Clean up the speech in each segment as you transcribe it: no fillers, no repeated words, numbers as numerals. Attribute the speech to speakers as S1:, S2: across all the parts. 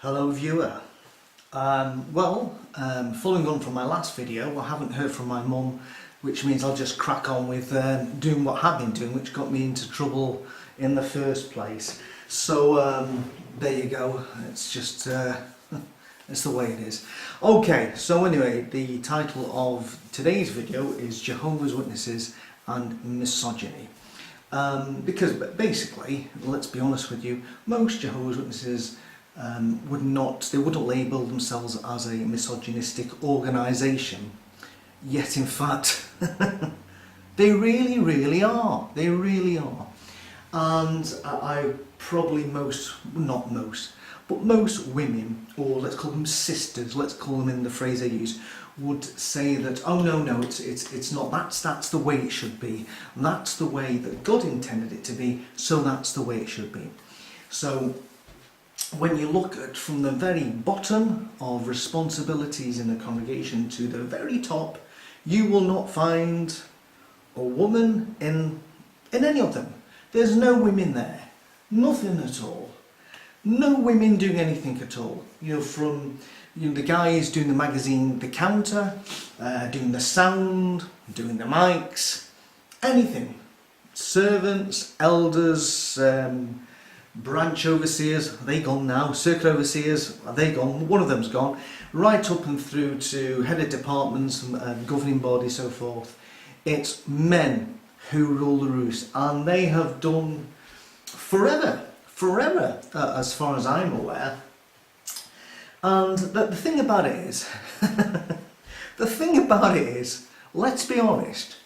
S1: Hello viewer. Following on from my last video, I haven't heard from my mum, which means I'll just crack on with doing what I've been doing, which got me into trouble in the first place. So there you go, it's just, it's the way it is. Okay, so anyway, the title of today's video is Jehovah's Witnesses and Misogyny. Because basically, let's be honest with you, most Jehovah's Witnesses wouldn't label themselves as a misogynistic organisation, yet in fact they really are. They really are. And I probably most women, or let's call them sisters, let's call them in the phrase I use, would say that, oh no, it's not, that's the way it should be, that's the way that God intended it to be, so that's the way it should be. So when you look at from the very bottom of responsibilities in the congregation to the very top, you will not find a woman in any of them. There's no women there, nothing at all. No women doing anything at all. From the guys doing the magazine, the counter, doing the sound, doing the mics, anything. Servants, elders, branch overseers, are they gone now? Circuit overseers, are they gone? One of them's gone. Right up and through to head of departments, governing bodies, so forth. It's men who rule the roost, and they have done forever, as far as I'm aware. And the thing about it is, let's be honest,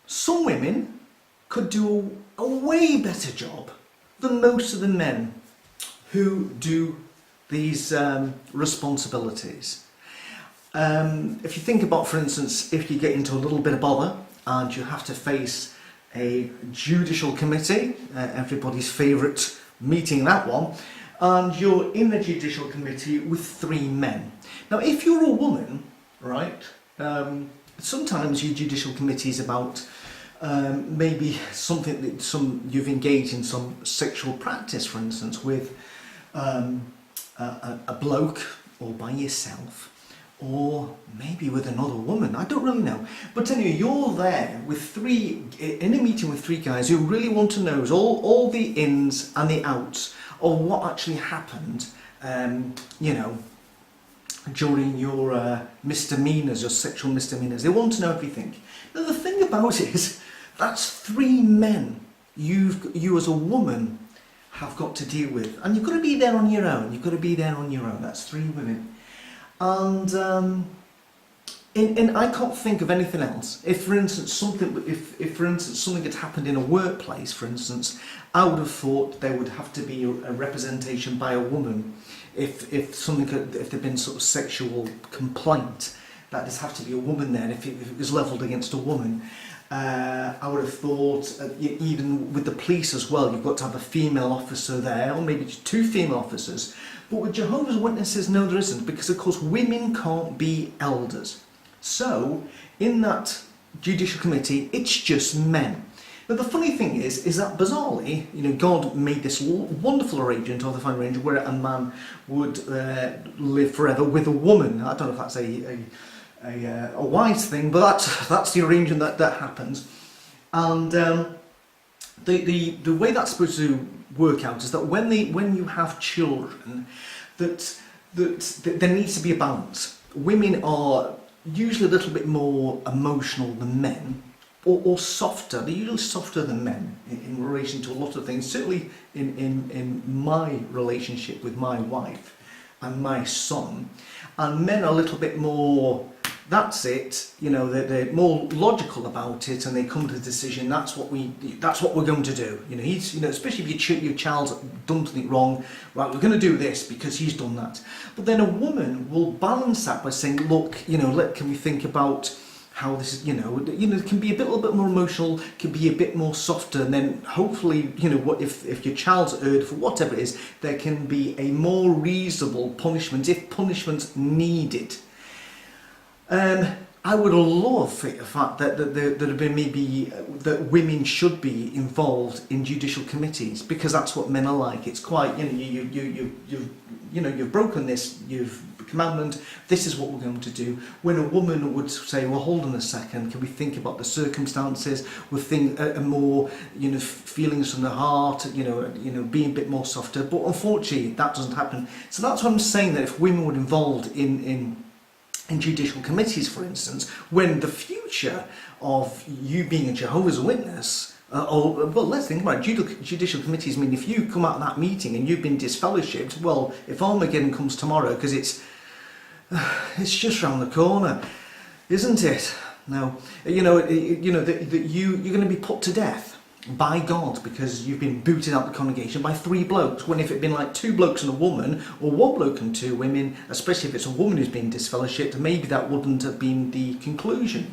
S1: some women could do a way better job than most of the men who do these responsibilities. If you think about, for instance, if you get into a little bit of bother and you have to face a judicial committee, everybody's favourite meeting, that one, and you're in the judicial committee with 3 men. Now if you're a woman, right, sometimes your judicial committee is about maybe something that you've engaged in some sexual practice, for instance, with a bloke, or by yourself, or maybe with another woman, I don't really know. But anyway, you're there with in a meeting with 3 guys who really want to know all the ins and the outs of what actually happened, during your misdemeanours, your sexual misdemeanours. They want to know everything. Now the thing about it is, that's 3 men you as a woman have got to deal with, and you've got to be there on your own. That's 3 women, and I can't think of anything else. If for instance something had happened in a workplace, for instance, I would have thought there would have to be a representation by a woman. If there'd been sort of sexual complaint, that does have to be a woman there. If it was levelled against a woman. I would have thought, even with the police as well, you've got to have a female officer there, or maybe 2 female officers. But with Jehovah's Witnesses, no, there isn't, because of course women can't be elders. So in that judicial committee, it's just men. But the funny thing is that bizarrely, God made this wonderful arrangement, or the fine arrangement, where a man would live forever with a woman. I don't know if that's a wise thing, but that's the arrangement that happens. And the way that's supposed to work out is that when you have children, that there needs to be a balance. Women are usually a little bit more emotional than men, or softer. They're usually softer than men in relation to a lot of things. Certainly in my relationship with my wife and my son, and men are a little bit more, that's it, they're more logical about it, and they come to the decision, that's what we're going to do. Especially if your child's done something wrong, right, we're going to do this because he's done that. But then a woman will balance that by saying, look, can we think about how this is, it can be a little bit more emotional, can be a bit more softer, and then hopefully, what if your child's erred for whatever it is, there can be a more reasonable punishment if punishment's needed. I would love the fact that maybe that women should be involved in judicial committees, because that's what men are like. It's quite, you've broken this, commandment. This is what we're going to do. When a woman would say, well, hold on a second, can we think about the circumstances? We'll think more, feelings from the heart. Being a bit more softer. But unfortunately, that doesn't happen. So that's what I'm saying. That if women were involved in judicial committees, for instance, when the future of you being a Jehovah's Witness, well, let's think about it. Judicial committees mean if you come out of that meeting and you've been disfellowshipped, well, if Armageddon comes tomorrow, because it's just round the corner, isn't it? Now, that you're going to be put to death by God because you've been booted out of the congregation by 3 blokes, when if it had been like 2 blokes and a woman, or 1 bloke and 2 women, especially if it's a woman who's been disfellowshipped, maybe that wouldn't have been the conclusion.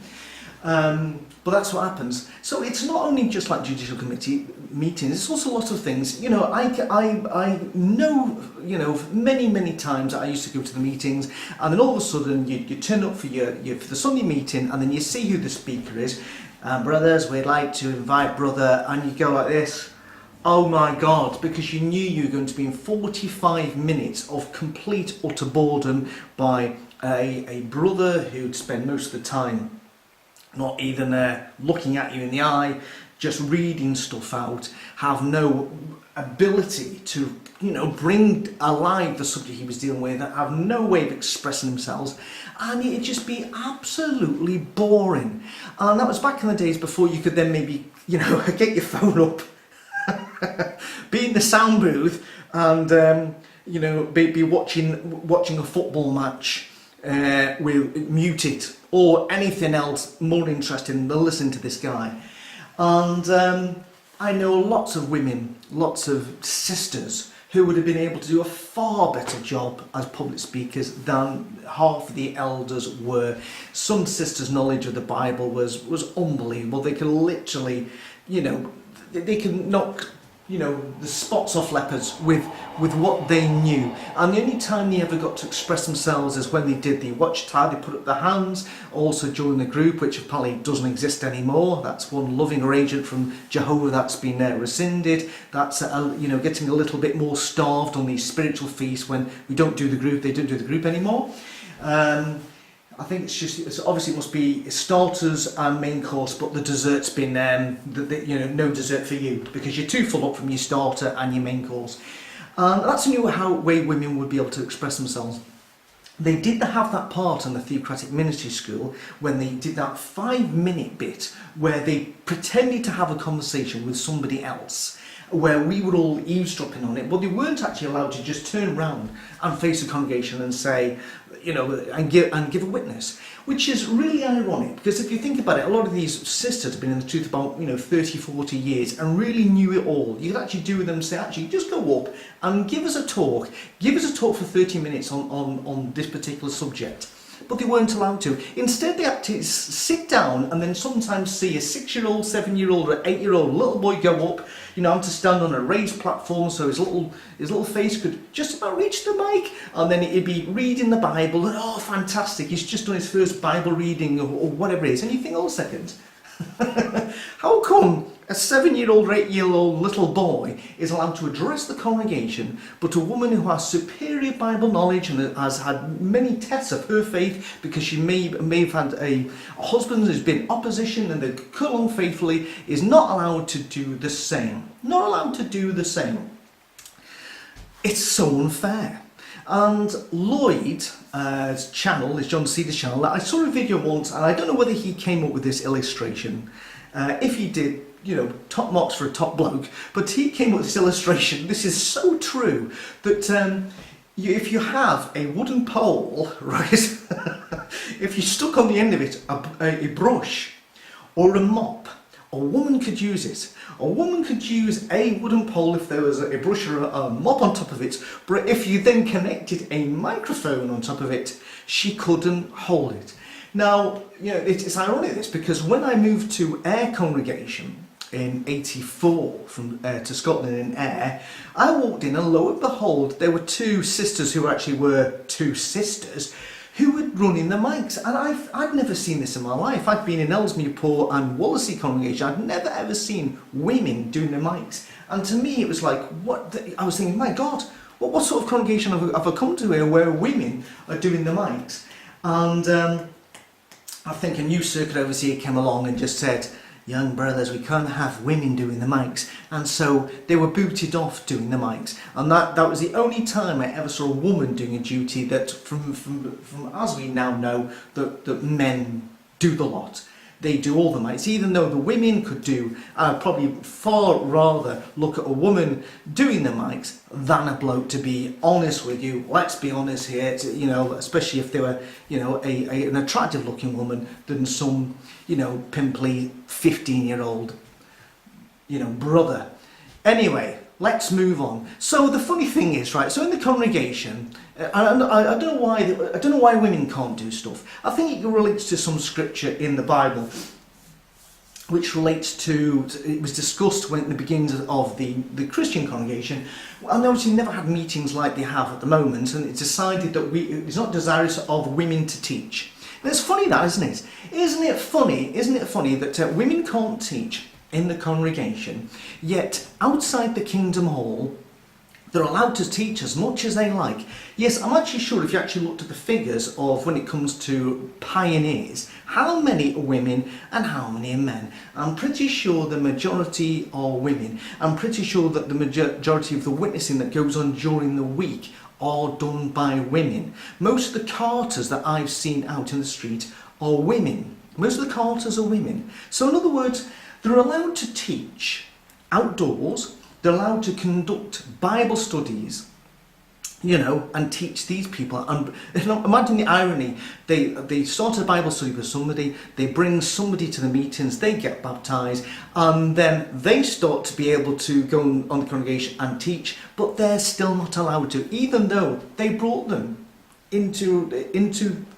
S1: But that's what happens. So it's not only just like judicial committee meetings, it's also lots of things. I know, many times I used to go to the meetings, and then all of a sudden you turn up for for the Sunday meeting, and then you see who the speaker is. Brothers, we'd like to invite brother, and you go like this, oh my God, because you knew you were going to be in 45 minutes of complete utter boredom by a brother who'd spend most of the time not even looking at you in the eye, just reading stuff out, have no ability to bring alive the subject he was dealing with, have no way of expressing themselves, and it'd just be absolutely boring. And that was back in the days before you could then maybe get your phone up, be in the sound booth, and be watching a football match with muted, or anything else more interesting than listening to this guy. And I know lots of women, lots of sisters who would have been able to do a far better job as public speakers than half of the elders were. Some sisters' knowledge of the Bible was unbelievable. They could literally, they could knock the spots off leopards with what they knew. And the only time they ever got to express themselves is when they did the watch tie, they put up their hands, also joined the group, which apparently doesn't exist anymore. That's one loving arrangement from Jehovah that's been rescinded. That's getting a little bit more starved on these spiritual feasts. When we don't do the group, they don't do the group anymore. I think it's obviously it must be starters and main course, but the dessert's been no dessert for you because you're too full up from your starter and your main course. And that's a new way women would be able to express themselves. They did have that part in the Theocratic Ministry School when they did that 5-minute bit where they pretended to have a conversation with somebody else, where we were all eavesdropping on it, but they weren't actually allowed to just turn around and face the congregation and say, and give a witness, which is really ironic, because if you think about it, a lot of these sisters have been in the truth about 30, 40 years and really knew it all. You could actually do with them and say, actually, just go up and give us a talk for 30 minutes on this particular subject. But they weren't allowed to. Instead, they had to sit down and then sometimes see a 6-year-old, 7-year-old, or 8-year-old little boy go up, have to stand on a raised platform so his little face could just about reach the mic, and then he'd be reading the Bible, and oh, fantastic, he's just done his first Bible reading or whatever it is, and you think, oh, second, how come a 7-year-old or 8-year-old little boy is allowed to address the congregation, but a woman who has superior Bible knowledge and has had many tests of her faith because she may have had a husband who's been in opposition and they've cut along faithfully, is not allowed to do the same? Not allowed to do the same. It's so unfair. And Lloyd's channel, is John Cedar's channel, I saw a video once, and I don't know whether he came up with this illustration. If he did, top marks for a top bloke, but he came up with this illustration. This is so true, that if you have a wooden pole, right, if you stuck on the end of it a brush or a mop, a woman could use it. A woman could use a wooden pole if there was a brush or a mop on top of it, but if you then connected a microphone on top of it, she couldn't hold it. Now, it's ironic this, because when I moved to Ayr congregation in '84 to Scotland in Ayr, I walked in and lo and behold, there were 2 sisters who actually were 2 sisters who were running the mics. And I'd never seen this in my life. I'd been in Ellesmere Port and Wallasey congregation. I'd never ever seen women doing the mics. And to me it was like, I was thinking, my God, what sort of congregation have I come to here where women are doing the mics? And I think a new circuit overseer came along and just said, young brothers, we can't have women doing the mics. And so they were booted off doing the mics. And that was the only time I ever saw a woman doing a duty that, from as we now know, that men do the lot. They do all the mics, even though the women could do. I'd probably far rather look at a woman doing the mics than a bloke, to be honest with you. Let's be honest here, especially if they were, an attractive looking woman than some, pimply 15-year-old, brother. Anyway, let's move on. So the funny thing is, right, so in the congregation, I don't know why women can't do stuff. I think it relates to some scripture in the Bible, which relates to, it was discussed when at the beginnings of the Christian congregation, and obviously never had meetings like they have at the moment, and it's decided that it's not desirous of women to teach. And it's funny that, isn't it? Isn't it funny that women can't teach in the congregation, yet outside the Kingdom Hall, they're allowed to teach as much as they like. Yes, I'm actually sure if you actually looked at the figures of when it comes to pioneers, how many are women and how many are men. I'm pretty sure the majority are women. I'm pretty sure that the majority of the witnessing that goes on during the week are done by women. Most of the carters that I've seen out in the street are women. Most of the carters are women. So in other words, they're allowed to teach outdoors. They're allowed to conduct Bible studies, and teach these people. And imagine the irony. They start a Bible study with somebody, they bring somebody to the meetings, they get baptised, and then they start to be able to go on the congregation and teach, but they're still not allowed to, even though they brought them into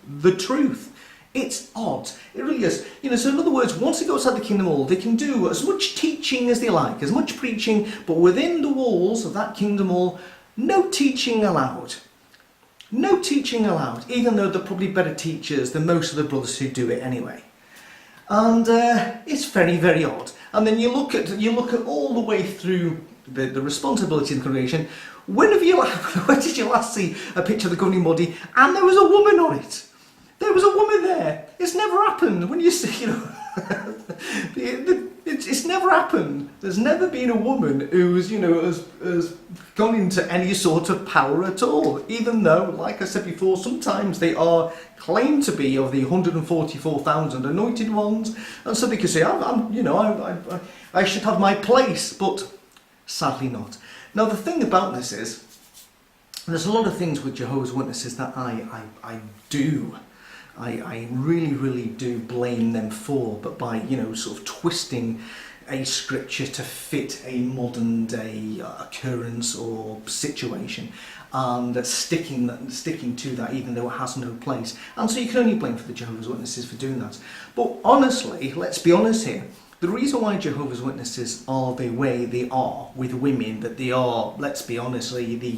S1: the truth. It's odd. It really is. So in other words, once they go outside the Kingdom Hall, they can do as much teaching as they like, as much preaching, but within the walls of that Kingdom Hall, no teaching allowed. No teaching allowed, even though they're probably better teachers than most of the brothers who do it anyway. And it's very, very odd. And then you look at all the way through the responsibility of the congregation. When did you last see a picture of the governing body and there was a woman on it? There was a woman there. It's never happened. When you see, it's never happened. There's never been a woman who's, has gone into any sort of power at all. Even though, like I said before, sometimes they are claimed to be of the 144,000 anointed ones, and so they can say, I should have my place, but sadly not. Now the thing about this is, there's a lot of things with Jehovah's Witnesses that I really, really do blame them for, but by, sort of twisting a scripture to fit a modern day occurrence or situation, and sticking to that even though it has no place. And so you can only blame for the Jehovah's Witnesses for doing that. But honestly, let's be honest here, the reason why Jehovah's Witnesses are the way they are with women, that they are, let's be honestly, the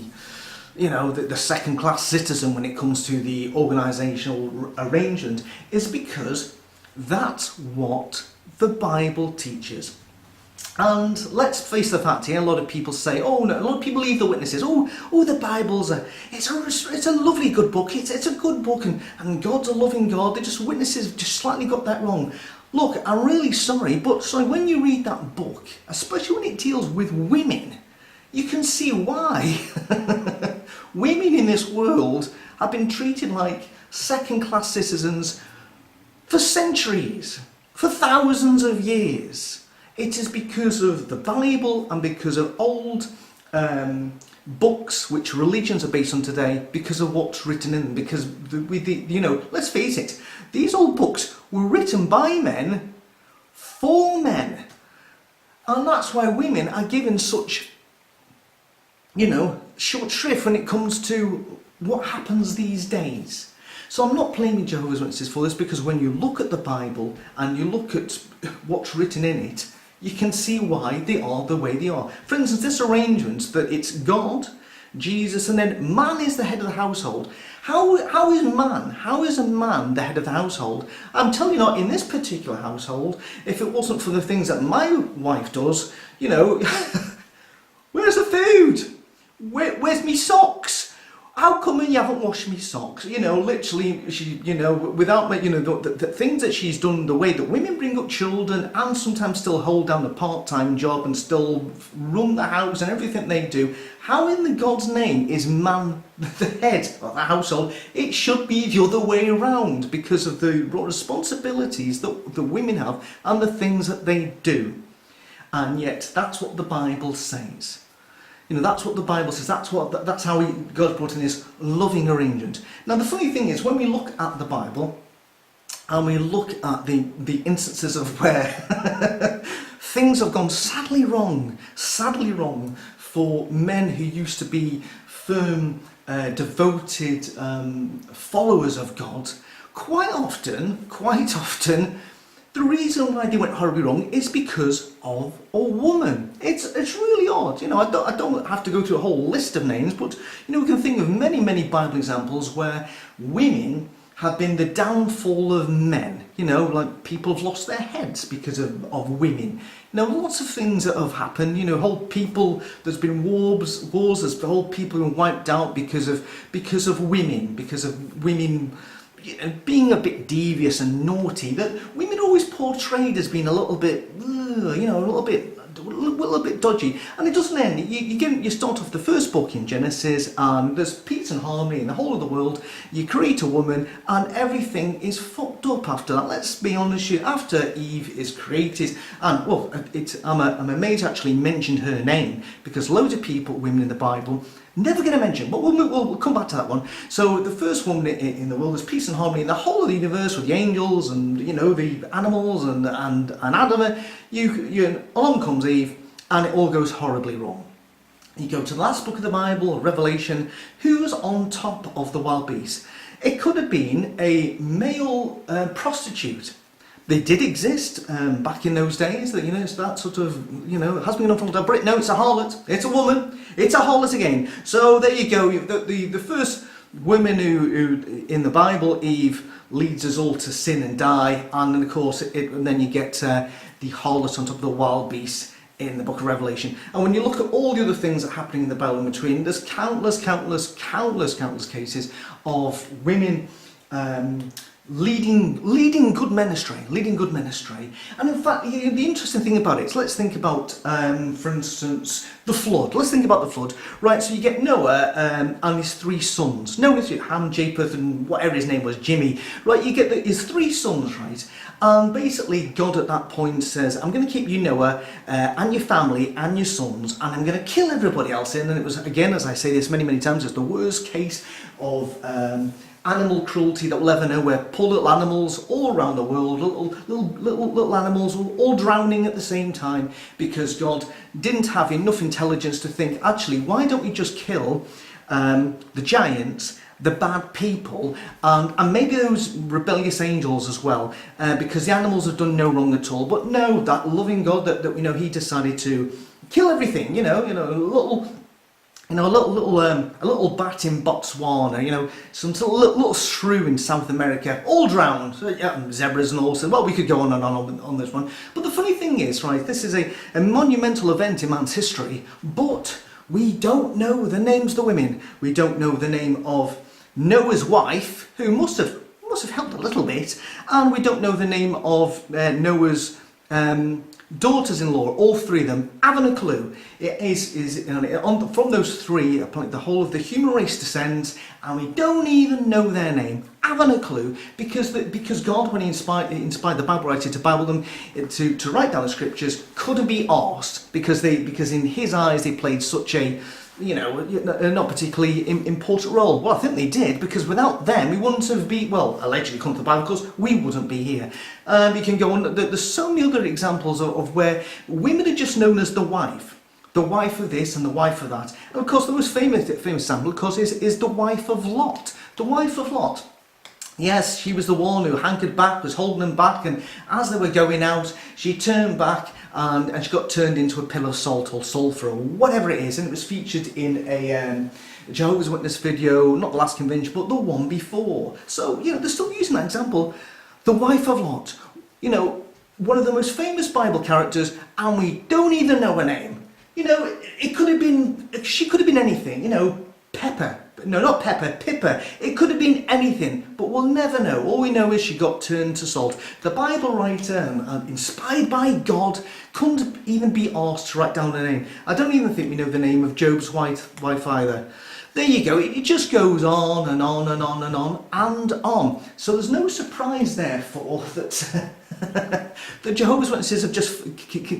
S1: second-class citizen when it comes to the organisational arrangement, is because that's what the Bible teaches. And let's face the fact here, a lot of people say, a lot of people leave the Witnesses, the Bible's it's a lovely good book, it's a good book, and God's a loving God. Witnesses just slightly got that wrong. Look, I'm really sorry, but when you read that book, especially when it deals with women, you can see why women in this world have been treated like second-class citizens for centuries, for thousands of years. It is because of the Bible and because of old books which religions are based on today, because of what's written in them. Because let's face it, these old books were written by men for men, and that's why women are given such short shrift when it comes to what happens these days. So I'm not blaming Jehovah's Witnesses for this, because when you look at the Bible and you look at what's written in it, you can see why they are the way they are. For instance, this arrangement that it's God Jesus, and then man is the head of the household. How is a man the head of the household? I'm telling you not, in this particular household, if it wasn't for the things that my wife does, where's the food? Where's me socks? How come you haven't washed me socks? Literally, without the things that she's done, the way that women bring up children and sometimes still hold down a part-time job and still run the house and everything they do. How in the God's name is man the head of the household? It should be the other way around because of the responsibilities that the women have and the things that they do. And yet, that's what the Bible says. That's what the Bible says. That's how God brought in this loving arrangement. Now, the funny thing is, when we look at the Bible and we look at the instances of where things have gone sadly wrong for men who used to be firm, devoted followers of God, quite often, the reason why they went horribly wrong is because of a woman. It's really odd. I don't have to go through a whole list of names, but we can think of many Bible examples where women have been the downfall of men. Like people have lost their heads because of women. Lots of things that have happened. Whole people. There's been wars. There's whole people been wiped out because of women. Because of women. Being a bit devious and naughty, that women are always portrayed as being a little bit, a little bit dodgy, and it doesn't end. You start off the first book in Genesis, and there's peace and harmony in the whole of the world. You create a woman, and everything is fucked up after that. Let's be honest. After Eve is created, and I'm amazed I actually mentioned her name because loads of people, women in the Bible. Never going to mention, but we'll come back to that one. So the first woman in the world is peace and harmony in the whole of the universe with the angels and the animals and Adam. Along comes Eve, and it all goes horribly wrong. You go to the last book of the Bible, Revelation. Who's on top of the wild beast? It could have been a male prostitute. They did exist back in those days. That it's that sort of it has been on front of Britain. No, it's a harlot. It's a woman. It's a harlot again. So there you go. The first woman who in the Bible, Eve, leads us all to sin and die, and then of course and then you get the harlot on top of the wild beast in the book of Revelation. And when you look at all the other things that are happening in the Bible in between, there's countless cases of women. Leading good men astray. And in fact, the interesting thing about it is, let's think about, for instance, the flood. Let's think about the flood. Right, so you get Noah and his three sons. Noah, Ham, Japheth, and whatever his name was, Jimmy. Right, you get his three sons, right? And basically, God at that point says, I'm going to keep you, Noah, and your family, and your sons, and I'm going to kill everybody else in. And it was, again, as I say this many times, it's the worst case of animal cruelty that we'll ever know, where poor little animals all around the world, little animals all drowning at the same time because God didn't have enough intelligence to think, actually, why don't we just kill the giants, the bad people, and maybe those rebellious angels as well, because the animals have done no wrong at all. But no, that loving God that he decided to kill everything. A little bat in Botswana, some sort of little shrew in South America, all drowned. Zebras and all. So, well, we could go on and on this one. But the funny thing is, right, this is a monumental event in man's history, but we don't know the names of the women. We don't know the name of Noah's wife, who must have helped a little bit, and we don't know the name of Noah's daughters-in-law, all three of them, haven't a clue. From those three, the whole of the human race descends, and we don't even know their name, haven't a clue, because God, when he inspired the Bible writer to Bible them, to write down the scriptures, couldn't be asked, because in his eyes they played such a not particularly important role. Well, I think they did, because without them we wouldn't have been, allegedly come to the Bible, because we wouldn't be here. You can go on, there's so many other examples of where women are just known as the wife of this and the wife of that. And of course the most famous example, of course, is the wife of Lot. The wife of Lot. Yes, she was the one who hankered back, was holding them back, and as they were going out, she turned back and she got turned into a pillar of salt or sulphur or whatever it is, and it was featured in a Jehovah's Witness video, not the last convention, but the one before. So, they're still using that example. The wife of Lot, one of the most famous Bible characters, and we don't even know her name. It could have been, she could have been anything, Pepper. No, not Pepper, Pippa. It could have been anything, but we'll never know. All we know is she got turned to salt. The Bible writer, inspired by God, couldn't even be asked to write down her name. I don't even think we know the name of Job's wife either. There you go. It just goes on and on and on and on and on. So there's no surprise therefore that the Jehovah's Witnesses have just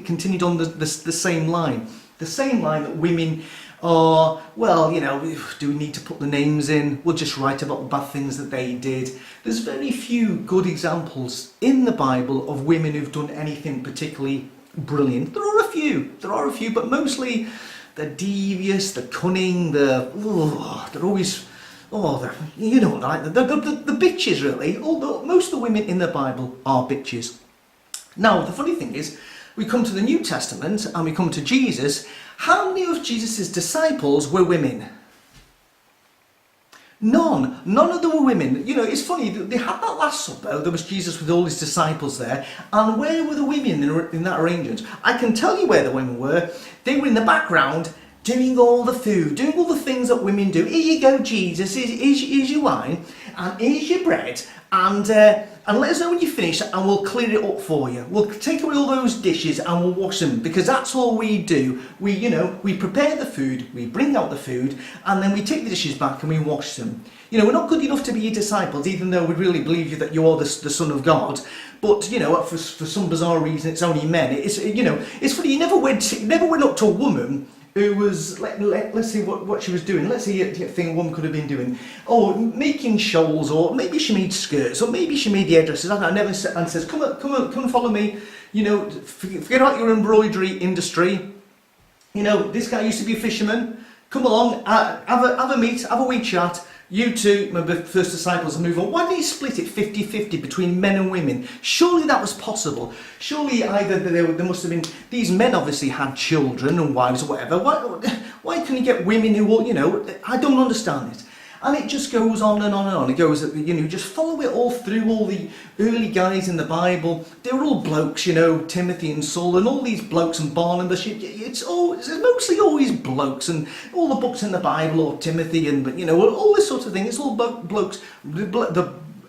S1: continued on the same line. The same line that women are, do we need to put the names in? We'll just write about the bad things that they did. There's very few good examples in the Bible of women who've done anything particularly brilliant. There are a few, but mostly they're devious, they're cunning, they're always, the bitches really. Although most of the women in the Bible are bitches. Now, the funny thing is, we come to the New Testament and we come to Jesus. How many of Jesus' disciples were women? None of them were women. It's funny, they had that Last Supper, there was Jesus with all his disciples there, and where were the women in that arrangement? I can tell you where the women were. They were in the background, doing all the food, doing all the things that women do. Here you go, Jesus, here's your wine, and here's your bread, and let us know when you finish and we'll clear it up for you. We'll take away all those dishes and we'll wash them, because that's all we do. We prepare the food, we bring out the food, and then we take the dishes back and we wash them. We're not good enough to be your disciples, even though we really believe that you are the Son of God. But, for some bizarre reason, it's only men. It's funny, you never went up to a woman who was, let's see what she was doing. Let's see a thing a woman could have been doing. Or making shawls, or maybe she made skirts, or maybe she made the hairdressers. I never says, come follow me. Forget about your embroidery industry. This guy used to be a fisherman. Come along, have a meet, have a wee chat. You two, my first disciples, and move on. Why did he split it 50-50 between men and women? Surely that was possible. Surely either there must have been, these men obviously had children and wives or whatever. Why couldn't you get women who will, I don't understand it. And it just goes on and on and on. It goes, just follow it all through. All the early guys in the Bible, they were all blokes, Timothy and Saul, and all these blokes and Barnabas. It's mostly always blokes, and all the books in the Bible, or Timothy, and all this sort of thing. It's all blokes.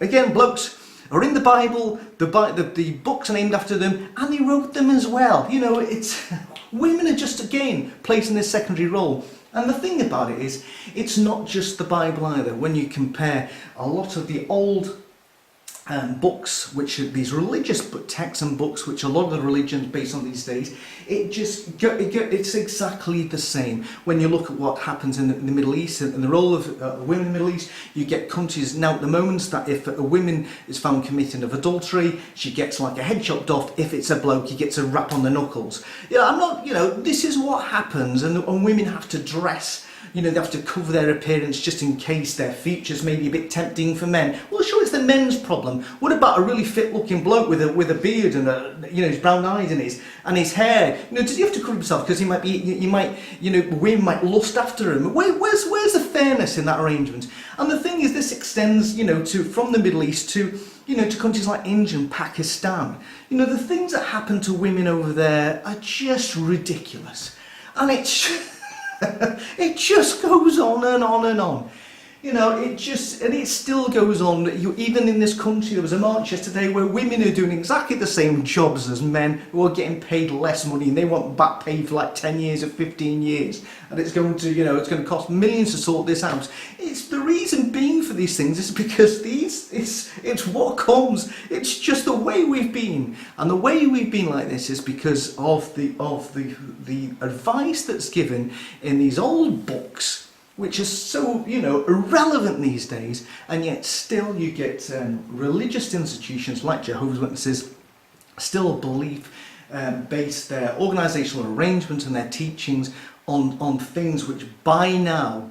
S1: Again, blokes are in the Bible. The books are named after them, and they wrote them as well. It's women are just again placed in this secondary role. And the thing about it is, it's not just the Bible either. When you compare a lot of the old books, which are these religious texts and books, which a lot of the religions based on these days, it's exactly the same. When you look at what happens in the Middle East and the role of women in the Middle East, you get countries now at the moment that if a woman is found committing of adultery, she gets like a head chopped off. If it's a bloke, he gets a rap on the knuckles. This is what happens, and women have to dress. They have to cover their appearance just in case their features may be a bit tempting for men. Well, sure, it's the men's problem. What about a really fit-looking bloke with a beard and his brown eyes and his hair? Does he have to cover himself because women might lust after him? Where's the fairness in that arrangement? And the thing is, this extends, from the Middle East to countries like India and Pakistan. The things that happen to women over there are just ridiculous, and it just goes on and on and on. It still goes on. Even in this country, there was a march yesterday where women are doing exactly the same jobs as men who are getting paid less money, and they want back pay for like 10 years or 15 years. And it's going to cost millions to sort this out. It's the reason being for these things is because it's what comes. It's just the way we've been. And the way we've been like this is because of the advice that's given in these old books, which is so, irrelevant these days, and yet still you get religious institutions like Jehovah's Witnesses still base their organisational arrangement and their teachings on things which by now,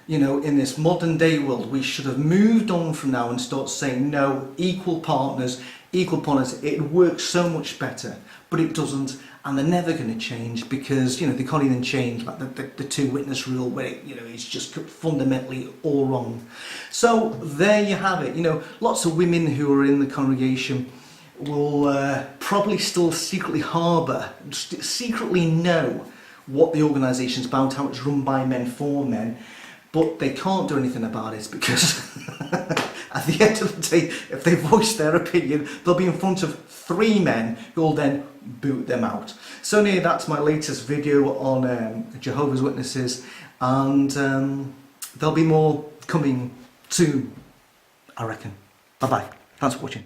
S1: in this modern day world, we should have moved on from now and start saying, no, equal partners, equal policy, it works so much better, but it doesn't, and they're never going to change because, you know, they can't even change like the two witness rule where it, you know, it's just fundamentally all wrong. So there you have it. You know, lots of women who are in the congregation will probably still secretly harbour, secretly know what the organisation's about, how it's run by men for men, but they can't do anything about it because at the end of the day, if they voice their opinion, they'll be in front of 3 men who will then boot them out. So anyway, that's my latest video on Jehovah's Witnesses, and there'll be more coming soon, I reckon. Bye bye. Thanks for watching.